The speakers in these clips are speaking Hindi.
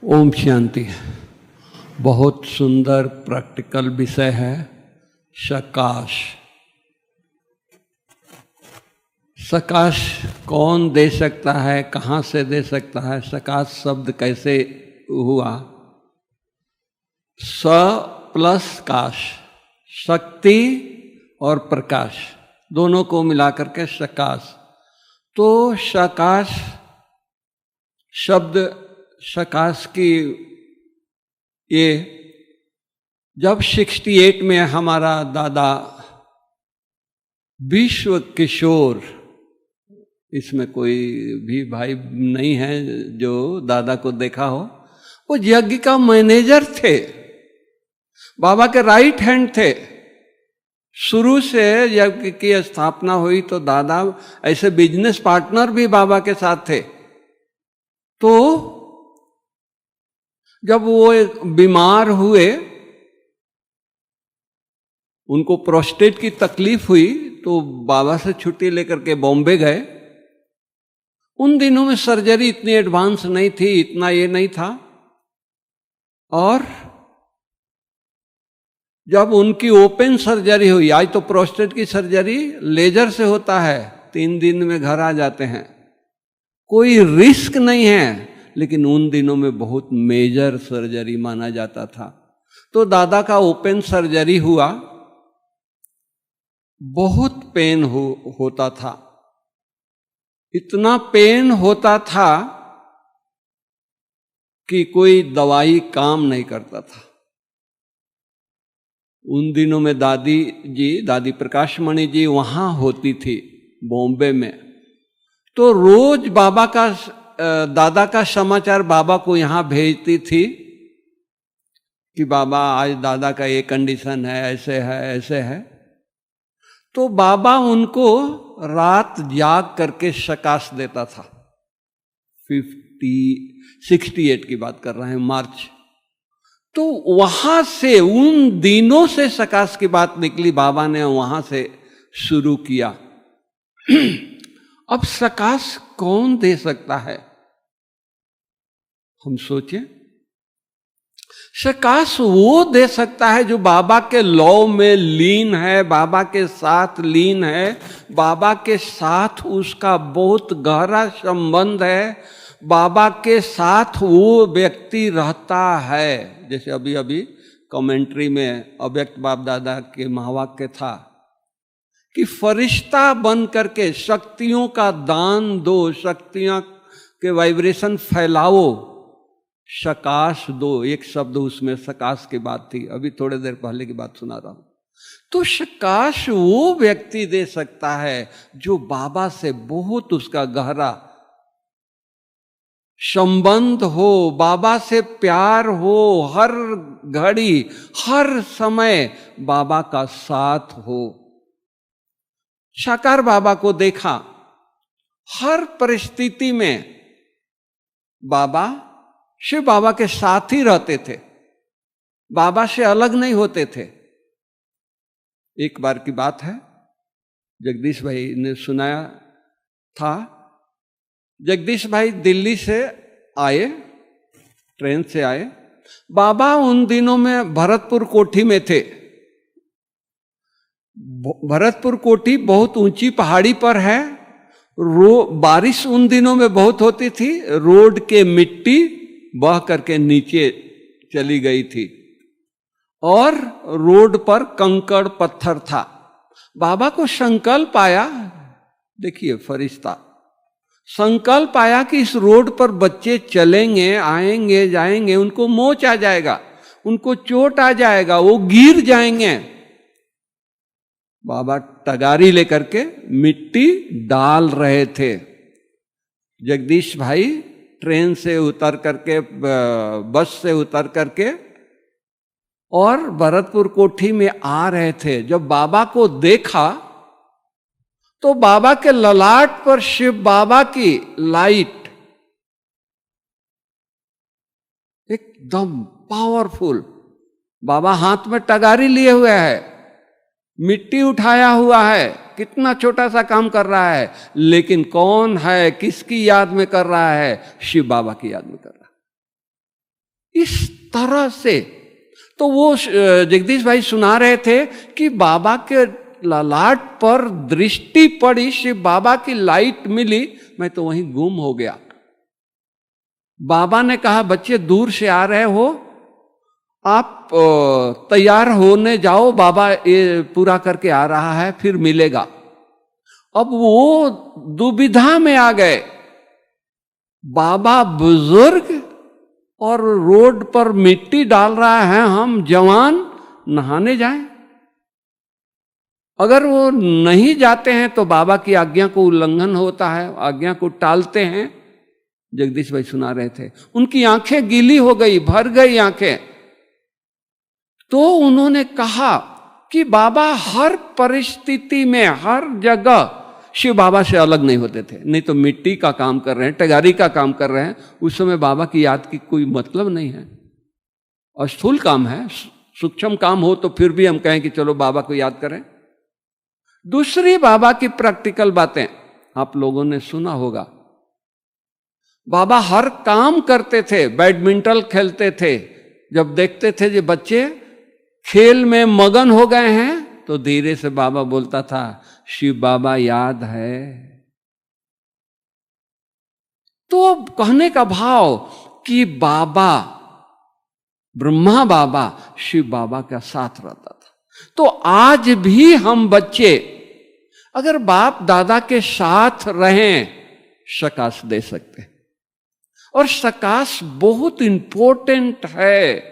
ओम शांति। बहुत सुंदर प्रैक्टिकल विषय है सकाश। सकाश कौन दे सकता है, कहाँ से दे सकता है? सकाश शब्द कैसे हुआ? स प्लस काश, शक्ति और प्रकाश दोनों को मिलाकर के सकाश। तो सकाश शब्द, सकाश की ये जब 68 में हमारा दादा विश्व किशोर, इसमें कोई भी भाई नहीं है जो दादा को देखा हो, वो यज्ञ का मैनेजर थे, बाबा के राइट हैंड थे। शुरू से यज्ञ की स्थापना हुई तो दादा ऐसे बिजनेस पार्टनर भी बाबा के साथ थे। तो जब वो बीमार हुए, उनको प्रोस्टेट की तकलीफ हुई, तो बाबा से छुट्टी लेकर के बॉम्बे गए। उन दिनों में सर्जरी इतनी एडवांस नहीं थी, इतना ये नहीं था। और जब उनकी ओपन सर्जरी हुई, आज तो प्रोस्टेट की सर्जरी लेजर से होता है, 3 दिन में घर आ जाते हैं, कोई रिस्क नहीं है। लेकिन उन दिनों में बहुत मेजर सर्जरी माना जाता था। तो दादा का ओपन सर्जरी हुआ, बहुत पेन होता था, इतना पेन होता था कि कोई दवाई काम नहीं करता था। उन दिनों में दादी प्रकाश मणि जी वहां होती थी बॉम्बे में। तो रोज दादा का समाचार बाबा को यहां भेजती थी कि बाबा आज दादा का ये कंडीशन है, ऐसे है, ऐसे है। तो बाबा उनको रात जाग करके सकाश देता था। 68 की बात कर रहे हैं, मार्च। तो वहां से, उन दिनों से सकाश की बात निकली, बाबा ने वहां से शुरू किया। अब सकाश कौन दे सकता है? हम सोचें, सकाश वो दे सकता है जो बाबा के लॉ में लीन है, बाबा के साथ लीन है, बाबा के साथ उसका बहुत गहरा संबंध है, बाबा के साथ वो व्यक्ति रहता है। जैसे अभी कमेंट्री में अव्यक्त बाप दादा के महावाक्य था कि फरिश्ता बन करके शक्तियों का दान दो, शक्तियां के वाइब्रेशन फैलाओ, सकाश दो। एक शब्द उसमें सकाश की बात थी, अभी थोड़ी देर पहले की बात सुना रहा हूं। तो सकाश वो व्यक्ति दे सकता है जो बाबा से बहुत उसका गहरा संबंध हो, बाबा से प्यार हो, हर घड़ी हर समय बाबा का साथ हो। साकार बाबा को देखा, हर परिस्थिति में बाबा शिव बाबा के साथ ही रहते थे, बाबा से अलग नहीं होते थे। एक बार की बात है, जगदीश भाई ने सुनाया था। जगदीश भाई दिल्ली से आए, ट्रेन से आए। बाबा उन दिनों में भरतपुर कोठी में थे। भरतपुर कोठी बहुत ऊंची पहाड़ी पर है। बारिश उन दिनों में बहुत होती थी, रोड के मिट्टी बह करके नीचे चली गई थी और रोड पर कंकड़ पत्थर था। बाबा को संकल्प आया, देखिए फरिश्ता, संकल्प आया कि इस रोड पर बच्चे चलेंगे, आएंगे, जाएंगे, उनको मोच आ जाएगा, उनको चोट आ जाएगा, वो गिर जाएंगे। बाबा टगारी लेकर के मिट्टी डाल रहे थे। जगदीश भाई ट्रेन से उतर करके, बस से उतर करके और भरतपुर कोठी में आ रहे थे। जब बाबा को देखा तो बाबा के ललाट पर शिव बाबा की लाइट एकदम पावरफुल। बाबा हाथ में टगारी लिए हुए है, मिट्टी उठाया हुआ है, कितना छोटा सा काम कर रहा है, लेकिन कौन है, किसकी याद में कर रहा है? शिव बाबा की याद में कर रहा है। इस तरह से। तो वो जगदीश भाई सुना रहे थे कि बाबा के ललाट पर दृष्टि पड़ी, शिव बाबा की लाइट मिली, मैं तो वहीं गुम हो गया। बाबा ने कहा, बच्चे दूर से आ रहे हो, आप तैयार होने जाओ, बाबा ये पूरा करके आ रहा है, फिर मिलेगा। अब वो दुविधा में आ गए, बाबा बुजुर्ग और रोड पर मिट्टी डाल रहा है, हम जवान नहाने जाएं। अगर वो नहीं जाते हैं तो बाबा की आज्ञा को उल्लंघन होता है, आज्ञा को टालते हैं। जगदीश भाई सुना रहे थे, उनकी आंखें गीली हो गई, भर गई आंखें। तो उन्होंने कहा कि बाबा हर परिस्थिति में, हर जगह शिव बाबा से अलग नहीं होते थे। नहीं तो मिट्टी का काम कर रहे हैं, टगारी का काम कर रहे हैं, उस समय बाबा की याद की कोई मतलब नहीं है। और स्थूल काम है, सूक्ष्म काम हो तो फिर भी हम कहें कि चलो बाबा को याद करें। दूसरी बाबा की प्रैक्टिकल बातें आप लोगों ने सुना होगा। बाबा हर काम करते थे, बैडमिंटन खेलते थे, जब देखते थे जो बच्चे खेल में मगन हो गए हैं तो धीरे से बाबा बोलता था, शिव बाबा याद है। तो कहने का भाव कि बाबा, ब्रह्मा बाबा शिव बाबा का साथ रहता था। तो आज भी हम बच्चे अगर बाप दादा के साथ रहें, सकाश दे सकते हैं। और सकाश बहुत इंपॉर्टेंट है।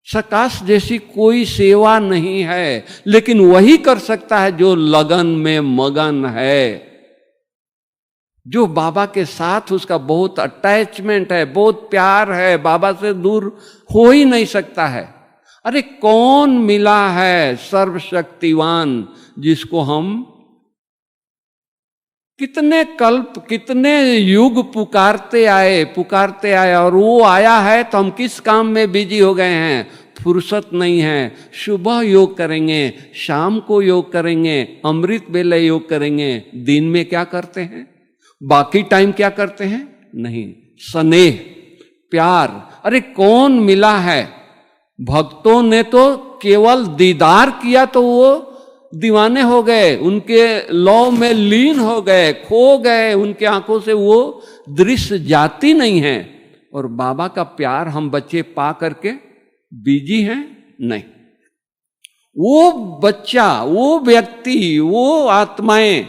सकाश जैसी कोई सेवा नहीं है, लेकिन वही कर सकता है जो लगन में मगन है, जो बाबा के साथ उसका बहुत अटैचमेंट है, बहुत प्यार है, बाबा से दूर हो ही नहीं सकता है। अरे कौन मिला है सर्वशक्तिवान जिसको हम कितने कल्प, कितने युग पुकारते आए और वो आया है तो हम किस काम में बिजी हो गए हैं, फुर्सत नहीं है। सुबह योग करेंगे, शाम को योग करेंगे, अमृत बेले योग करेंगे, दिन में क्या करते हैं, बाकी टाइम क्या करते हैं, नहीं। स्नेह, प्यार, अरे कौन मिला है। भक्तों ने तो केवल दीदार किया तो वो दीवाने हो गए, उनके लौ में लीन हो गए, खो गए, उनके आंखों से वो दृश्य जाती नहीं है। और बाबा का प्यार हम बच्चे पा करके बिजी हैं, नहीं। वो बच्चा, वो व्यक्ति, वो आत्माएं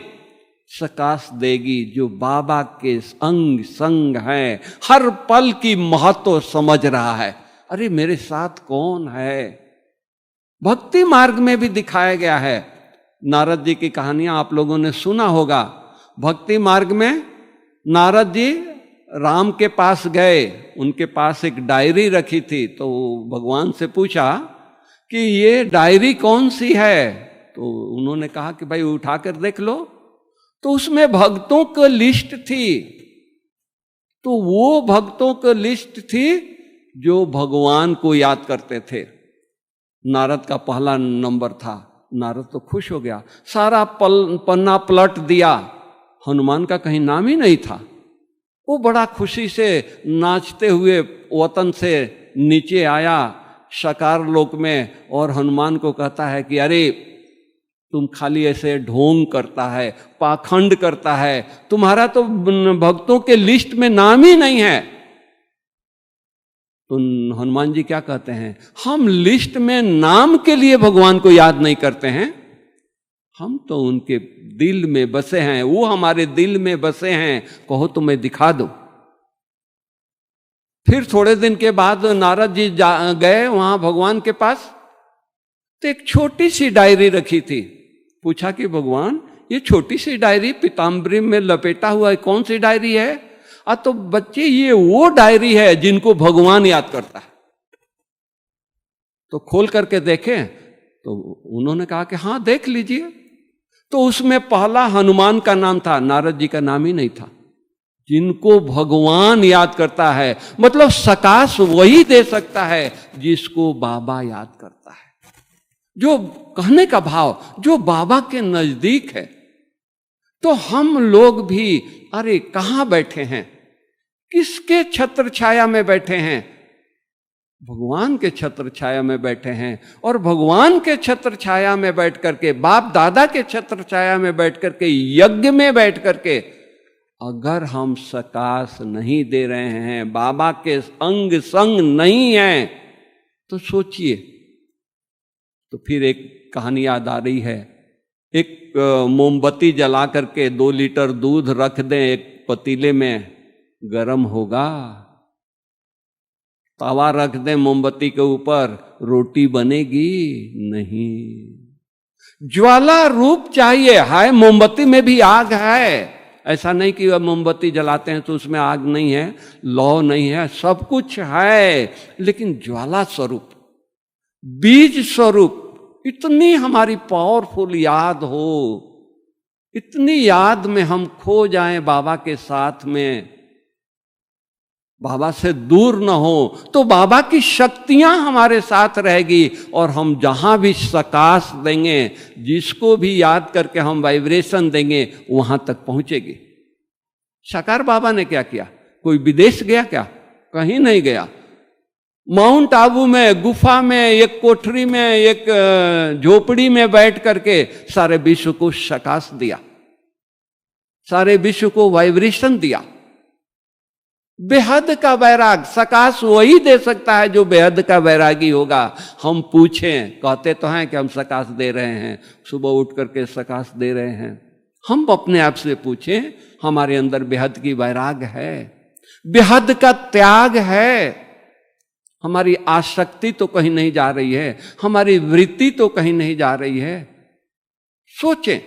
सकाश देगी जो बाबा के अंग संग है, हर पल की महत्व समझ रहा है। अरे मेरे साथ कौन है। भक्ति मार्ग में भी दिखाया गया है। नारद जी की कहानियां आप लोगों ने सुना होगा। भक्ति मार्ग में नारद जी राम के पास गए, उनके पास एक डायरी रखी थी, तो भगवान से पूछा कि ये डायरी कौन सी है। तो उन्होंने कहा कि भाई उठाकर देख लो। तो उसमें भक्तों की लिस्ट थी। तो वो भक्तों की लिस्ट थी जो भगवान को याद करते थे। नारद का पहला नंबर था। नारद तो खुश हो गया, सारा पन्ना पलट दिया, हनुमान का कहीं नाम ही नहीं था। वो बड़ा खुशी से नाचते हुए वतन से नीचे आया साकार लोक में, और हनुमान को कहता है कि अरे तुम खाली ऐसे ढोंग करता है, पाखंड करता है, तुम्हारा तो भक्तों के लिस्ट में नाम ही नहीं है। तो हनुमान जी क्या कहते हैं, हम लिस्ट में नाम के लिए भगवान को याद नहीं करते हैं, हम तो उनके दिल में बसे हैं, वो हमारे दिल में बसे हैं, कहो तो मैं दिखा दूं। फिर थोड़े दिन के बाद नारद जी गए वहां भगवान के पास, तो एक छोटी सी डायरी रखी थी। पूछा कि भगवान ये छोटी सी डायरी पीताम्बरी में लपेटा हुआ है, कौन सी डायरी है। तो बच्चे ये वो डायरी है जिनको भगवान याद करता है। तो खोल करके देखें तो उन्होंने कहा कि हाँ देख लीजिए। तो उसमें पहला हनुमान का नाम था, नारद जी का नाम ही नहीं था। जिनको भगवान याद करता है, मतलब सकाश वही दे सकता है जिसको बाबा याद करता है। जो कहने का भाव जो बाबा के नजदीक है। तो हम लोग भी अरे कहां बैठे हैं, किसके छत्र छाया में बैठे हैं। भगवान के छत्र छाया में बैठे हैं, और भगवान के छत्र छाया में बैठ करके, बाप दादा के छत्र छाया में बैठ करके, यज्ञ में बैठ करके अगर हम सकाश नहीं दे रहे हैं, बाबा के अंग संग नहीं हैं, तो सोचिए। तो फिर एक कहानी याद आ रही है। एक मोमबत्ती जला करके 2 लीटर दूध रख दें एक पतीले में, गरम होगा? तवा रख दें मोमबत्ती के ऊपर, रोटी बनेगी? नहीं। ज्वाला रूप चाहिए। हाय, मोमबत्ती में भी आग है, ऐसा नहीं कि वह मोमबत्ती जलाते हैं तो उसमें आग नहीं है, लौ नहीं है, सब कुछ है, लेकिन ज्वाला स्वरूप, बीज स्वरूप इतनी हमारी पावरफुल याद हो, इतनी याद में हम खो जाएं बाबा के साथ में, बाबा से दूर न हो, तो बाबा की शक्तियां हमारे साथ रहेगी, और हम जहां भी सकाश देंगे, जिसको भी याद करके हम वाइब्रेशन देंगे, वहां तक पहुंचेगी। साकार बाबा ने क्या किया? कोई विदेश गया क्या? कहीं नहीं गया। माउंट आबू में, गुफा में, एक कोठरी में, एक झोपड़ी में बैठ करके सारे विश्व को सकाश दिया, सारे विश्व को वाइब्रेशन दिया। बेहद का वैराग, सकाश वही दे सकता है जो बेहद का वैरागी होगा। हम पूछें, कहते तो हैं कि हम सकाश दे रहे हैं, सुबह उठ करके सकाश दे रहे हैं। हम अपने आप से पूछें, हमारे अंदर बेहद की वैराग है, बेहद का त्याग है? हमारी आसक्ति तो कहीं नहीं जा रही है, हमारी वृत्ति तो कहीं नहीं जा रही है। सोचें,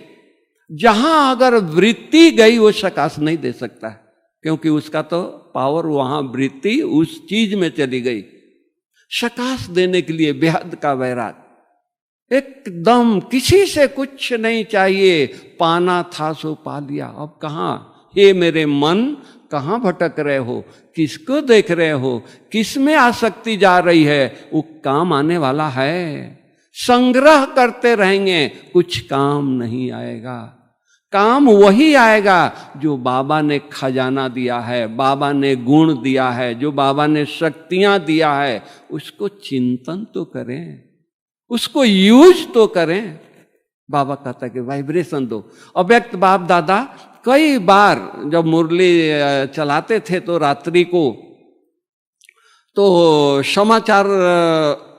जहां अगर वृत्ति गई वो सकाश नहीं दे सकता है, क्योंकि उसका तो पावर वहां, वृत्ति उस चीज में चली गई। सकाश देने के लिए बेहद का वैराग, एकदम किसी से कुछ नहीं चाहिए, पाना था सो पा लिया। अब कहां? हे मेरे मन, कहां भटक रहे हो? किसको देख रहे हो? किस में आसक्ति जा रही है? वो काम आने वाला है। संग्रह करते रहेंगे, कुछ काम नहीं आएगा। काम वही आएगा जो बाबा ने खजाना दिया है, बाबा ने गुण दिया है, जो बाबा ने शक्तियां दिया है, उसको चिंतन तो करें, उसको यूज तो करें। बाबा कहता है कि वाइब्रेशन दो। अव्यक्त बाप दादा कई बार जब मुरली चलाते थे तो रात्रि को, तो समाचार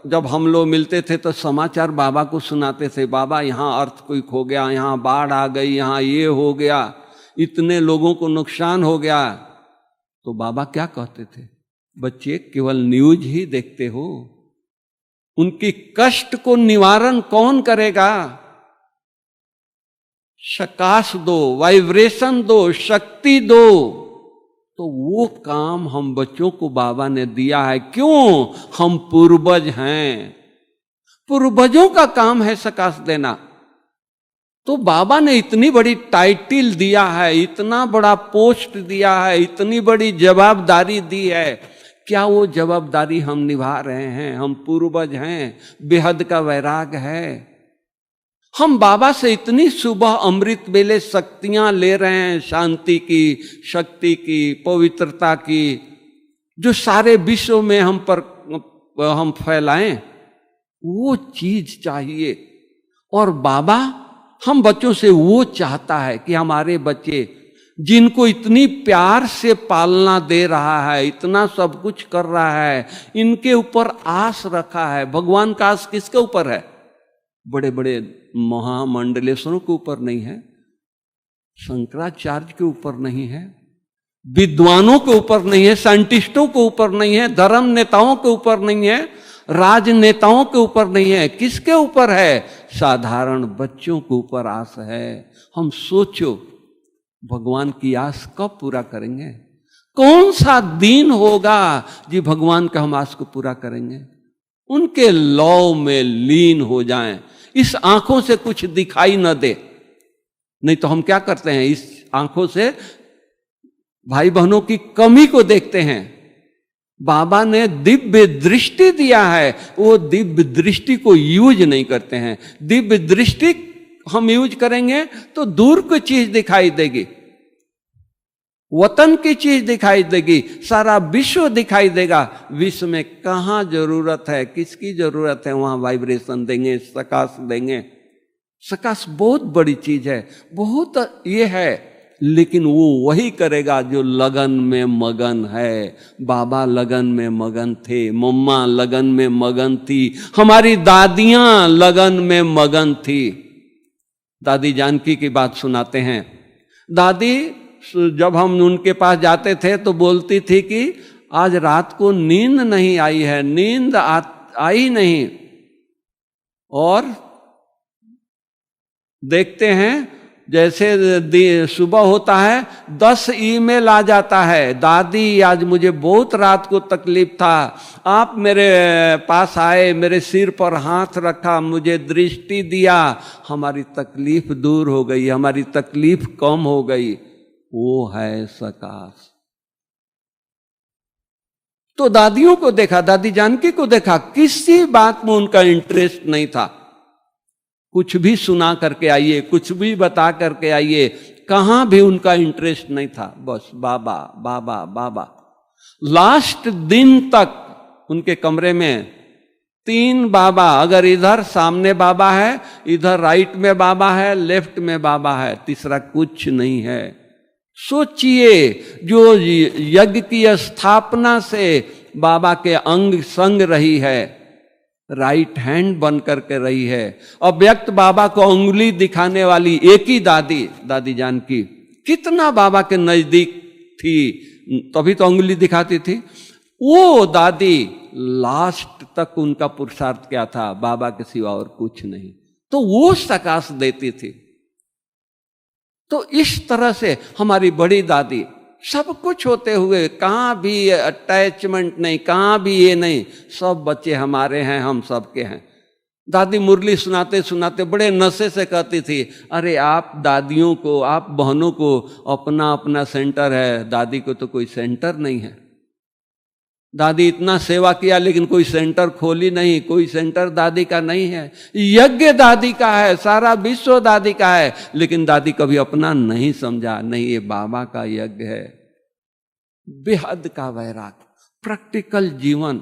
जब हम लोग मिलते थे तो समाचार बाबा को सुनाते थे। बाबा, यहाँ अर्थक्वेक हो गया, यहाँ बाढ़ आ गई, यहाँ ये हो गया, इतने लोगों को नुकसान हो गया। तो बाबा क्या कहते थे? बच्चे, केवल न्यूज ही देखते हो, उनकी कष्ट को निवारण कौन करेगा? सकाश दो, वाइब्रेशन दो, शक्ति दो। तो वो काम हम बच्चों को बाबा ने दिया है। क्यों? हम पूर्वज हैं, पूर्वजों का काम है सकाश देना। तो बाबा ने इतनी बड़ी टाइटिल दिया है, इतना बड़ा पोस्ट दिया है, इतनी बड़ी जवाबदारी दी है। क्या वो जवाबदारी हम निभा रहे हैं? हम पूर्वज हैं, बेहद का वैराग है। हम बाबा से इतनी सुबह अमृत बेले शक्तियां ले रहे हैं, शांति की, शक्ति की, पवित्रता की, जो सारे विश्व में हम फैलाएं, वो चीज चाहिए। और बाबा हम बच्चों से वो चाहता है कि हमारे बच्चे, जिनको इतनी प्यार से पालना दे रहा है, इतना सब कुछ कर रहा है, इनके ऊपर आस रखा है। भगवान का आस किसके ऊपर है? बड़े बड़े महामंडलेश्वरों के ऊपर नहीं है, शंकराचार्य के ऊपर नहीं है, विद्वानों के ऊपर नहीं है, साइंटिस्टों के ऊपर नहीं है, धर्म नेताओं के ऊपर नहीं है, राजनेताओं के ऊपर नहीं है। किसके ऊपर है? साधारण बच्चों के ऊपर आस है। हम सोचो, भगवान की आस कब पूरा करेंगे? कौन सा दिन होगा जी भगवान का हम आस को पूरा करेंगे? उनके लौ में लीन हो जाएं, इस आंखों से कुछ दिखाई न दे। नहीं तो हम क्या करते हैं? इस आंखों से भाई बहनों की कमी को देखते हैं। बाबा ने दिव्य दृष्टि दिया है, वो दिव्य दृष्टि को यूज नहीं करते हैं। दिव्य दृष्टि हम यूज करेंगे तो दूर की चीज दिखाई देगी, वतन की चीज दिखाई देगी, सारा विश्व दिखाई देगा। विश्व में कहाँ जरूरत है, किसकी जरूरत है, वहां वाइब्रेशन देंगे, प्रकाश देंगे। प्रकाश बहुत बड़ी चीज है, बहुत ये है, लेकिन वो वही करेगा जो लगन में मगन है। बाबा लगन में मगन थे, मम्मा लगन में मगन थी, हमारी दादियां लगन में मगन थी। दादी जानकी की बात सुनाते हैं। दादी जब हम उनके पास जाते थे तो बोलती थी कि आज रात को नींद नहीं आई है, नींद आई नहीं। और देखते हैं जैसे सुबह होता है 10 ईमेल आ जाता है, दादी आज मुझे बहुत रात को तकलीफ था, आप मेरे पास आए, मेरे सिर पर हाथ रखा, मुझे दृष्टि दिया, हमारी तकलीफ दूर हो गई, हमारी तकलीफ कम हो गई। वो है प्रकाश। तो दादियों को देखा, दादी जानकी को देखा, किसी बात में उनका इंटरेस्ट नहीं था। कुछ भी सुना करके आइए, कुछ भी बता करके आइए, कहां भी उनका इंटरेस्ट नहीं था, बस बाबा बाबा बाबा। लास्ट दिन तक उनके कमरे में 3 बाबा, अगर इधर सामने बाबा है, इधर राइट में बाबा है, लेफ्ट में बाबा है, तीसरा कुछ नहीं है। सोचिए, जो यज्ञ की स्थापना से बाबा के अंग संग रही है, राइट हैंड बन करके रही है, अव्यक्त बाबा को उंगली दिखाने वाली एक ही दादी, दादी जानकी, कितना बाबा के नजदीक थी, तभी तो उंगली दिखाती थी। वो दादी लास्ट तक उनका पुरुषार्थ क्या था, बाबा के सिवा और कुछ नहीं, तो वो प्रकाश देती थी। तो इस तरह से हमारी बड़ी दादी, सब कुछ होते हुए कहां भी अटैचमेंट नहीं, कहां भी ये नहीं, सब बच्चे हमारे हैं, हम सबके हैं। दादी मुरली सुनाते सुनाते बड़े नशे से कहती थी, अरे आप दादियों को, आप बहनों को अपना अपना सेंटर है, दादी को तो कोई सेंटर नहीं है। दादी इतना सेवा किया लेकिन कोई सेंटर खोली नहीं, कोई सेंटर दादी का नहीं है। यज्ञ दादी का है, सारा विश्व दादी का है, लेकिन दादी कभी अपना नहीं समझा, नहीं ये बाबा का यज्ञ है। बेहद का वैराग, प्रैक्टिकल जीवन।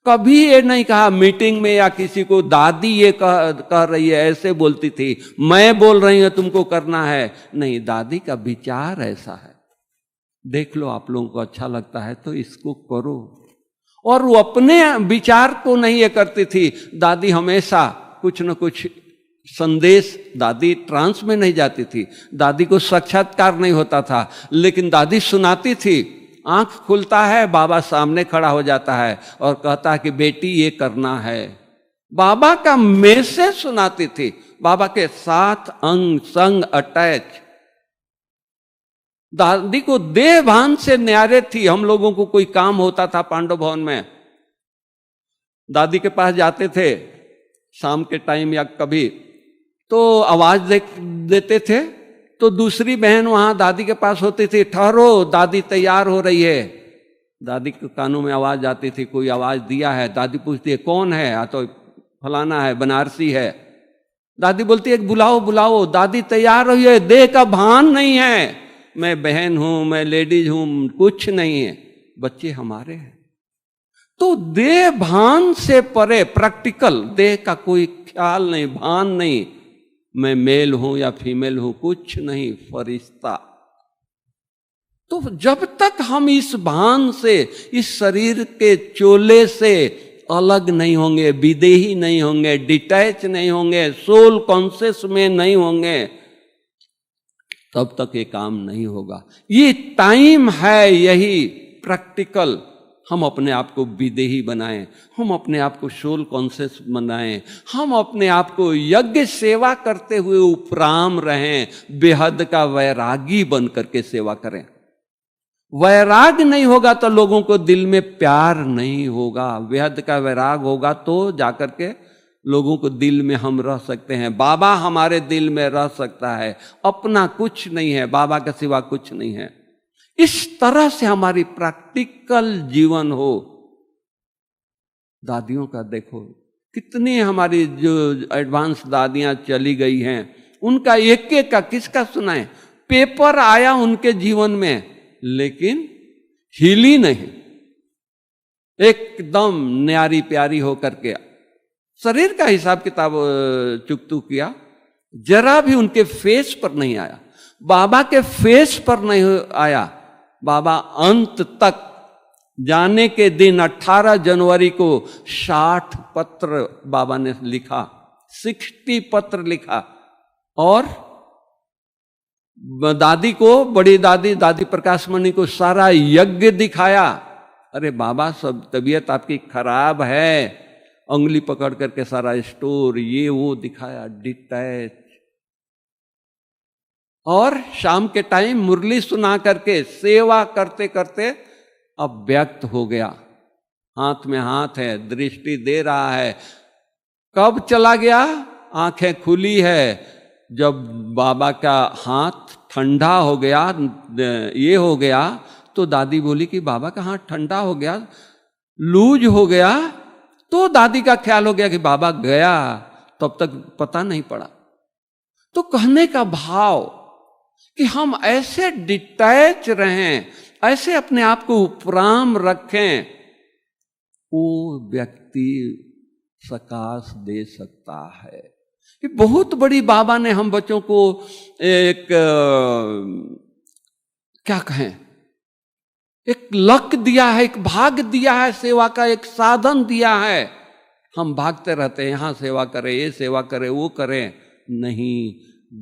कभी ये नहीं कहा मीटिंग में या किसी को दादी ये कह रही है, ऐसे बोलती थी, मैं बोल रही हूं तुमको करना है, नहीं, दादी का विचार ऐसा है। देख लो, आप लोगों को अच्छा लगता है तो इसको करो। और वो अपने विचार को नहीं ये करती थी, दादी हमेशा कुछ न कुछ संदेश, दादी ट्रांस में नहीं जाती थी, दादी को साक्षात्कार नहीं होता था, लेकिन दादी सुनाती थी। आंख खुलता है, बाबा सामने खड़ा हो जाता है और कहता है कि बेटी ये करना है। बाबा का मैसेज सुनाती थी, बाबा के साथ अंग संग अटैच। दादी को देह भान से न्यारे थी। हम लोगों को कोई काम होता था पांडव भवन में, दादी के पास जाते थे शाम के टाइम या कभी, तो आवाज देते थे, तो दूसरी बहन वहां दादी के पास होती थी, ठहरो दादी तैयार हो रही है। दादी के कानों में आवाज आती थी, कोई आवाज दिया है। दादी पूछती है कौन है, तो फलाना है, बनारसी है। दादी बोलती है बुलाओ बुलाओ। दादी तैयार हुई है, देह का भान नहीं है, मैं बहन हूं, मैं लेडीज हूं, कुछ नहीं है, बच्चे हमारे हैं। तो देह भान से परे प्रैक्टिकल, देह का कोई ख्याल नहीं, भान नहीं, मैं मेल हूं या फीमेल हूं, कुछ नहीं, फरिश्ता। तो जब तक हम इस भान से, इस शरीर के चोले से अलग नहीं होंगे, विदेही नहीं होंगे, डिटैच नहीं होंगे, सोल कॉन्शियस में नहीं होंगे, तब तक ये काम नहीं होगा। ये टाइम है, यही प्रैक्टिकल। हम अपने आप को विदेही बनाएं, हम अपने आप को सोल कॉन्शियस बनाएं, हम अपने आप को यज्ञ सेवा करते हुए उपराम रहें, बेहद का वैरागी बन करके सेवा करें। वैराग नहीं होगा तो लोगों को दिल में प्यार नहीं होगा। बेहद का वैराग होगा तो जाकर के लोगों को दिल में हम रह सकते हैं। बाबा हमारे दिल में रह सकता है, अपना कुछ नहीं है, बाबा के सिवा कुछ नहीं है। इस तरह से हमारी प्रैक्टिकल जीवन हो। दादियों का देखो, कितनी हमारी जो एडवांस दादियां चली गई हैं, उनका एक एक का किसका सुनाए। पेपर आया उनके जीवन में, लेकिन हिली नहीं, एकदम न्यारी प्यारी होकर के शरीर का हिसाब किताब चुकतू किया, जरा भी उनके फेस पर नहीं आया, बाबा के फेस पर नहीं आया। बाबा अंत तक जाने के दिन 18 जनवरी को 60 पत्र बाबा ने लिखा, 60 पत्र लिखा, और दादी को, बड़ी दादी दादी प्रकाश मणि को सारा यज्ञ दिखाया। अरे बाबा, सब तबीयत आपकी खराब है, उंगली पकड़ करके सारा स्टोर ये वो दिखाया, डिटैच। और शाम के टाइम मुरली सुना करके सेवा करते करते अब व्यक्त हो गया, हाथ में हाथ है, दृष्टि दे रहा है। कब चला गया? आंखें खुली है जब बाबा का हाथ ठंडा हो गया, ये हो गया, तो दादी बोली कि बाबा का हाथ ठंडा हो गया, लूज हो गया, तो दादी का ख्याल हो गया कि बाबा गया, तब तक पता नहीं पड़ा। तो कहने का भाव कि हम ऐसे डिटैच रहें, ऐसे अपने आप को उपराम रखें, वो व्यक्ति सकाश दे सकता है। कि बहुत बड़ी बाबा ने हम बच्चों को एक क्या कहें, एक लक दिया है, एक भाग दिया है, सेवा का एक साधन दिया है। हम भागते रहते हैं, यहां सेवा करें, ये सेवा करें, वो करें, नहीं,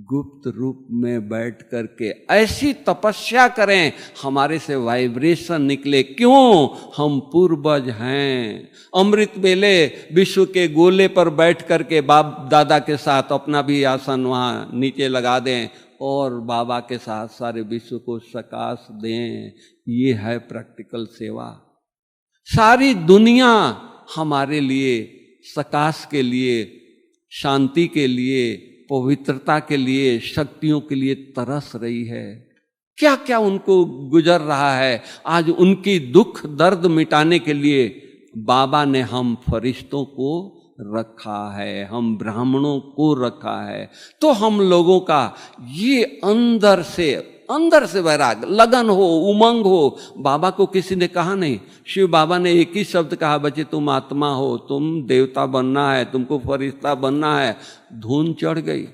गुप्त रूप में बैठ करके ऐसी तपस्या करें हमारे से वाइब्रेशन निकले। क्यों? हम पूर्वज हैं। अमृत वेले विश्व के गोले पर बैठ करके बाप दादा के साथ अपना भी आसन वहां नीचे लगा दें और बाबा के साथ सारे विश्व को सकाश दें। ये है प्रैक्टिकल सेवा। सारी दुनिया हमारे लिए सकाश के लिए, शांति के लिए, पवित्रता के लिए, शक्तियों के लिए तरस रही है। क्या क्या उनको गुजर रहा है। आज उनकी दुख दर्द मिटाने के लिए बाबा ने हम फरिश्तों को रखा है, हम ब्राह्मणों को रखा है। तो हम लोगों का ये अंदर से वैराग, लगन हो, उमंग हो। बाबा को किसी ने कहा नहीं, शिव बाबा ने एक ही शब्द कहा, बच्चे तुम आत्मा हो, तुम देवता बनना है, तुमको फरिश्ता बनना है। धुन चढ़ गई,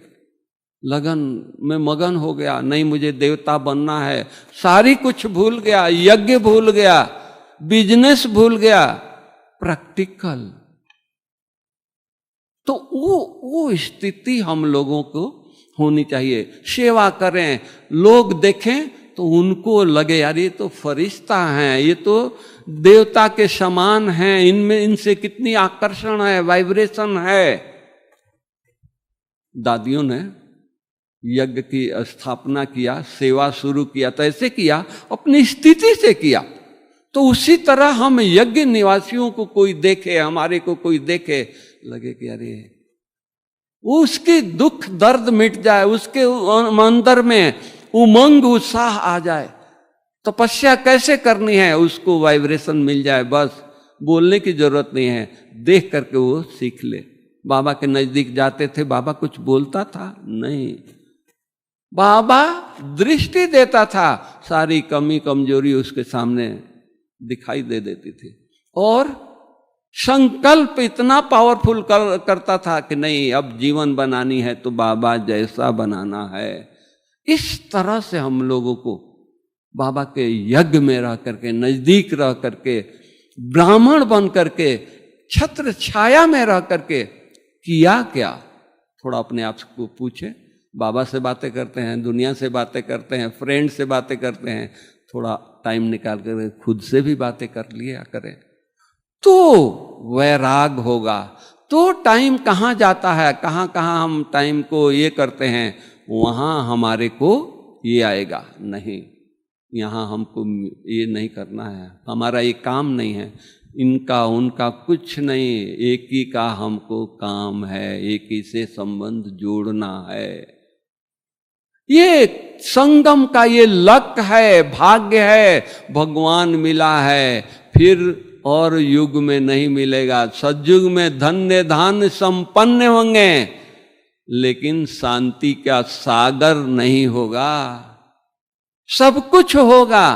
लगन में मगन हो गया, नहीं मुझे देवता बनना है। सारी कुछ भूल गया, यज्ञ भूल गया, बिजनेस भूल गया, प्रैक्टिकल। तो वो स्थिति हम लोगों को होनी चाहिए। सेवा करें, लोग देखें तो उनको लगे यार ये तो फरिश्ता हैं, ये तो देवता के समान हैं, इनमें इनसे कितनी आकर्षण है, वाइब्रेशन है। दादियों ने यज्ञ की स्थापना किया, सेवा शुरू किया, तो ऐसे किया, अपनी स्थिति से किया। तो उसी तरह हम यज्ञ निवासियों को कोई देखे, हमारे को कोई देखे, लगे कि अरे उसकी दुख दर्द मिट जाए, उसके अंदर में उमंग उत्साह आ जाए। तपस्या कैसे करनी है उसको वाइब्रेशन मिल जाए, बस बोलने की जरूरत नहीं है, देख करके वो सीख ले। बाबा के नजदीक जाते थे, बाबा कुछ बोलता था नहीं, बाबा दृष्टि देता था, सारी कमी कमजोरी उसके सामने दिखाई दे देती थी। और संकल्प इतना पावरफुल करता था कि नहीं अब जीवन बनानी है तो बाबा जैसा बनाना है। इस तरह से हम लोगों को बाबा के यज्ञ में रह करके, नजदीक रह करके, ब्राह्मण बन करके, छत्र छाया में रह करके किया क्या? थोड़ा अपने आप को पूछे। बाबा से बातें करते हैं, दुनिया से बातें करते हैं, फ्रेंड से बातें करते हैं, थोड़ा टाइम निकाल कर खुद से भी बातें कर लिया करें तो वैराग होगा। तो टाइम कहाँ जाता है, कहाँ कहाँ हम टाइम को ये करते हैं, वहाँ हमारे को ये आएगा नहीं, यहाँ हमको ये नहीं करना है, हमारा ये काम नहीं है, इनका उनका कुछ नहीं, एक ही का हमको काम है, एक ही से संबंध जोड़ना है। ये संगम का ये लक है, भाग्य है, भगवान मिला है, फिर और युग में नहीं मिलेगा। सतयुग में धन्य धान्य संपन्न होंगे, लेकिन शांति का सागर नहीं होगा। सब कुछ होगा,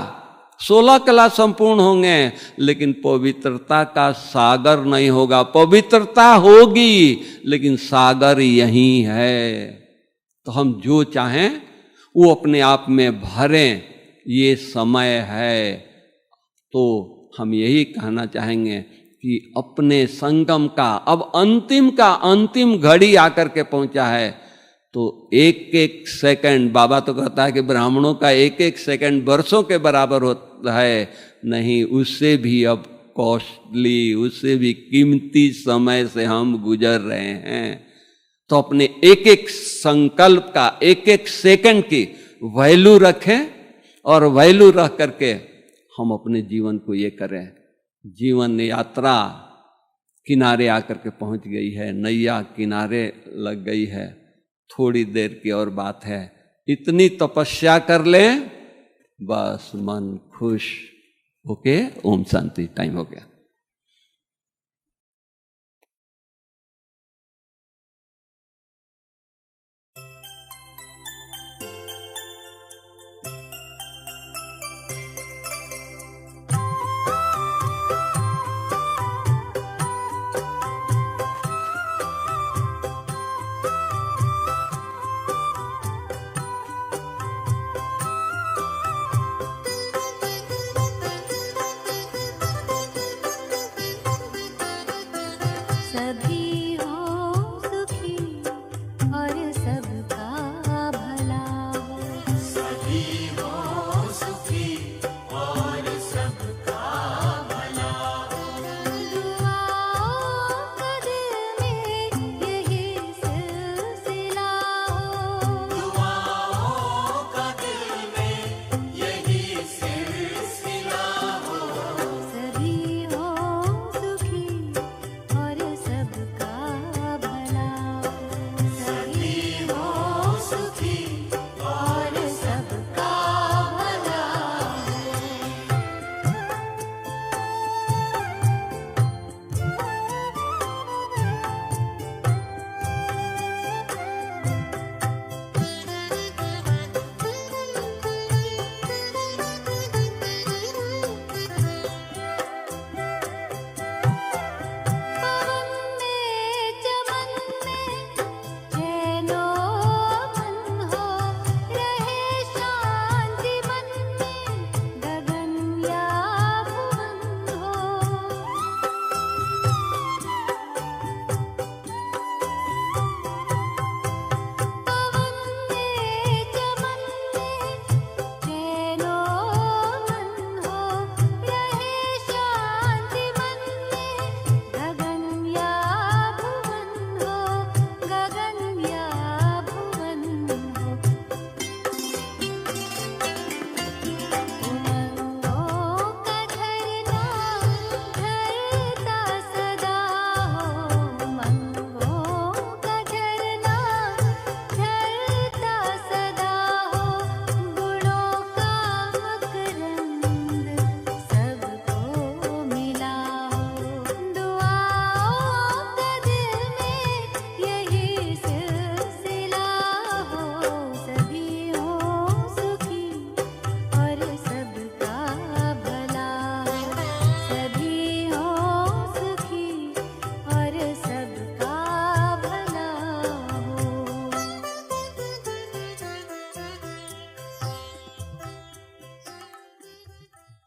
16 कला संपूर्ण होंगे, लेकिन पवित्रता का सागर नहीं होगा। पवित्रता होगी लेकिन सागर यही है। तो हम जो चाहें वो अपने आप में भरें, ये समय है। तो हम यही कहना चाहेंगे कि अपने संगम का अब अंतिम घड़ी आकर के पहुंचा है। तो एक एक सेकंड, बाबा तो कहता है कि ब्राह्मणों का एक एक सेकंड वर्षों के बराबर होता है, नहीं, उससे भी अब कॉस्टली, उससे भी कीमती समय से हम गुजर रहे हैं। तो अपने एक एक संकल्प का, एक एक सेकंड की वैल्यू रखें, और वैल्यू रख करके हम अपने जीवन को ये करें। जीवन यात्रा किनारे आकर के पहुंच गई है, नैया किनारे लग गई है, थोड़ी देर की और बात है, इतनी तपस्या कर लें, बस मन खुश। ओके, ओम शांति। टाइम हो गया। सभी